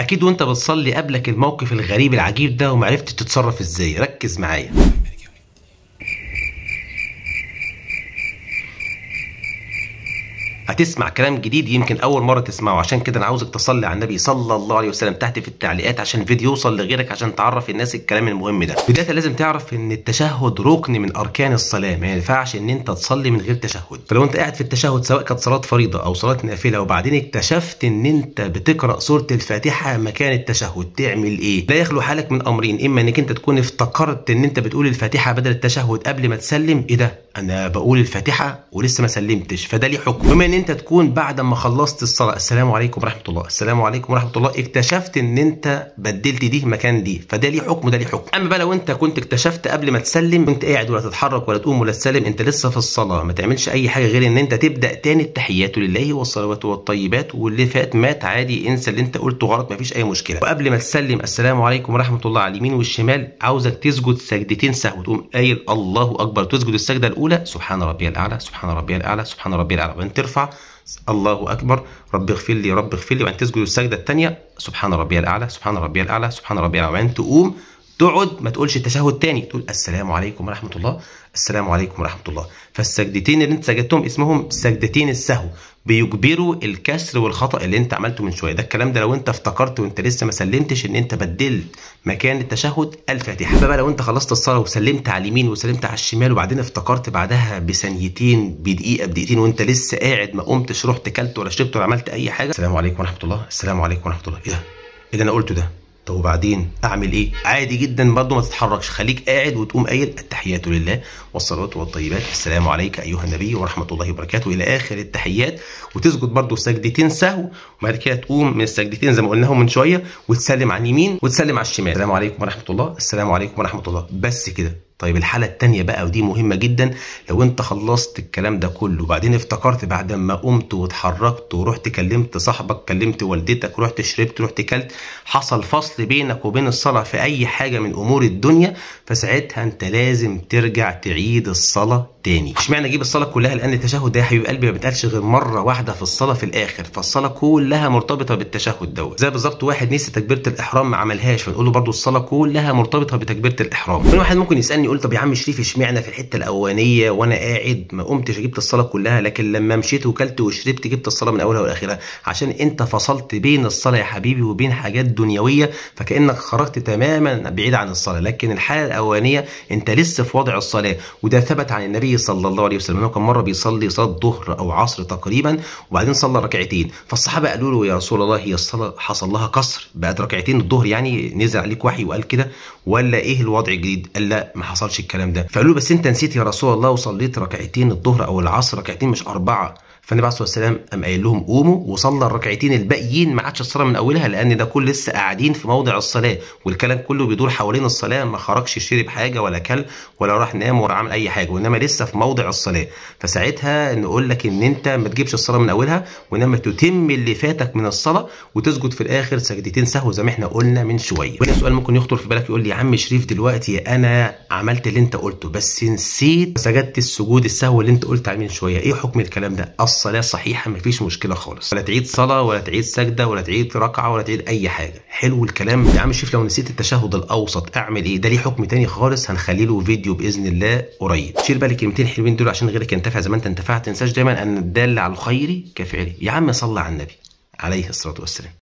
اكيد وانت بتصلي قبلك الموقف الغريب العجيب ده ومعرفتش تتصرف ازاي. ركز معايا. هتسمع كلام جديد يمكن اول مره تسمعه، عشان كده انا عاوزك تصلي على النبي صلى الله عليه وسلم تحت في التعليقات عشان الفيديو يوصل لغيرك، عشان تعرف الناس الكلام المهم ده. بدايه لازم تعرف ان التشهد ركن من اركان الصلاه، ما ينفعش ان انت تصلي من غير تشهد. فلو انت قاعد في التشهد سواء كانت صلاه فريضه او صلاه نافله وبعدين اكتشفت ان انت بتقرا سوره الفاتحه مكان التشهد، تعمل ايه؟ لا يخلو حالك من امرين، اما انك انت تكون افتكرت ان انت بتقول الفاتحه بدل التشهد قبل ما تسلم، ايه ده انا بقول الفاتحه ولسه ما سلمتش، فده ليه حكم. بما ان انت تكون بعد ما خلصت الصلاه السلام عليكم ورحمه الله السلام عليكم ورحمه الله اكتشفت ان انت بدلت دي مكان دي، فده ليه حكم وده ليه حكم. اما بقى لو انت كنت اكتشفت قبل ما تسلم، كنت قاعد ولا تتحرك ولا تقوم ولا تسلم، انت لسه في الصلاه، ما تعملش اي حاجه غير ان انت تبدا تاني التحيات لله والصلوات والطيبات، واللي فات مات عادي، انسى اللي انت قلته غلط، ما فيش اي مشكله. وقبل ما تسلم السلام عليكم ورحمه الله على اليمين والشمال، عاوزك تسجد سجدتين سهو، تقوم قايل الله اكبر، تسجد السجده الاولى سبحان ربي الاعلى سبحان ربي الاعلى سبحان ربي الاعلى، وبعدين ترفع الله اكبر رب اغفر لي رب اغفر لي، وبعدين تسجد السجده الثانيه سبحان ربي الاعلى سبحان ربي الاعلى سبحان ربي الاعلى، وبعدين تقوم تقعد ما تقولش التشهد تاني، تقول السلام عليكم ورحمه الله السلام عليكم ورحمه الله. فالسجدتين اللي انت سجدتهم اسمهم سجدتين السهو، بيجبروا الكسر والخطا اللي انت عملته من شويه. ده الكلام ده لو انت افتكرت وانت لسه ما سلمتش ان انت بدلت مكان التشهد الفاتحه. بقى لو انت خلصت الصلاه وسلمت على اليمين وسلمت على الشمال وبعدين افتكرت بعدها بثانيتين بدقيقه بدقيقتين وانت لسه قاعد ما قمتش رحت كلت ولا شربت ولا عملت اي حاجه، السلام عليكم ورحمه الله السلام عليكم ورحمه الله، ايه ده؟ ايه اللي انا قلته ده؟ طب وبعدين اعمل ايه؟ عادي جدا برضه ما تتحركش، خليك قاعد وتقوم قايل التحيات لله والصلوات والطيبات السلام عليك ايها النبي ورحمه الله وبركاته الى اخر التحيات، وتسجد برضه سجدتين سهو، وبعد كده تقوم من السجدتين زي ما قلناهم من شويه وتسلم على اليمين وتسلم على الشمال، السلام عليكم ورحمه الله السلام عليكم ورحمه الله، بس كده. طيب الحالة التانية بقى ودي مهمة جدا، لو انت خلصت الكلام ده كله وبعدين افتكرت بعد ما قمت واتحركت ورحت كلمت صاحبك كلمت والدتك رحت شربت رحت كلت، حصل فصل بينك وبين الصلاة في اي حاجة من امور الدنيا، فساعتها انت لازم ترجع تعيد الصلاة تاني. اشمعنى اجيب الصلاه كلها؟ لان التشهد ده يا حبيب قلبي ما بيتقالش غير مره واحده في الصلاه في الاخر، فالصلاه كلها مرتبطه بالتشهد دوت. زي بالظبط واحد نسي تكبيره الاحرام ما عملهاش، فنقول له برده الصلاه كلها مرتبطه بتكبيره الاحرام. من واحد ممكن يسالني يقول طب يا عم شريف اشمعنى في الحته الاولانيه وانا قاعد ما قمتش جبت الصلاه كلها، لكن لما مشيت وكلت وشربت جبت الصلاه من اولها والاخرها؟ عشان انت فصلت بين الصلاه يا حبيبي وبين حاجات دنيويه، فكانك خرجت تماما بعيد عن الصلاه. لكن الحاله الاولانيه انت لسه في وضع الصلاه، وده ثبت عن النبي صلى الله عليه وسلم انه كان مره بيصلي صلاه ظهر او عصر تقريبا وبعدين صلى ركعتين، فالصحابه قالوا له يا رسول الله هي الصلاه حصل لها كسر بقت ركعتين الظهر، يعني نزل عليك وحي وقال كده ولا ايه الوضع الجديد؟ قال لا ما حصلش الكلام ده. فقالوا له بس انت نسيت يا رسول الله وصليت ركعتين الظهر او العصر ركعتين مش اربعه. فالنبي عليه الصلاه والسلام قام قايل لهم قوموا وصلى الركعتين الباقيين، ما عادش الصلاه من اولها، لان ده كل لسه قاعدين في موضع الصلاه والكلام كله بيدور حوالين الصلاه، ما خرجش شرب حاجه ولا كل ولا راح نام ولا عمل اي حاجه، وانما لسه في موضع الصلاه. فساعتها نقول لك ان انت ما تجيبش الصلاه من اولها، وانما تتم اللي فاتك من الصلاه وتسجد في الاخر سجدتين سهو زي ما احنا قلنا من شويه. وهنا سؤال ممكن يخطر في بالك، يقول لي يا عم شريف دلوقتي انا عملت اللي انت قلته بس نسيت سجدت السجود السهو اللي انت قلت عليه من شويه، ايه حكم الكلام ده؟ الصلاه صحيحه مفيش مشكله خالص، ولا تعيد صلاه ولا تعيد سجده ولا تعيد ركعه ولا تعيد اي حاجه. حلو الكلام. يا عم شوف لو نسيت التشهد الاوسط اعمل ايه؟ ده ليه حكم تاني خالص، هنخلي له فيديو باذن الله قريب. شيل بالك الكلمتين الحلوين دول عشان غيرك ينتفع زي ما انت انتفعت. ما تنساش دايما ان الدال على الخير كفاعله. يا عم صل على النبي عليه الصلاه والسلام.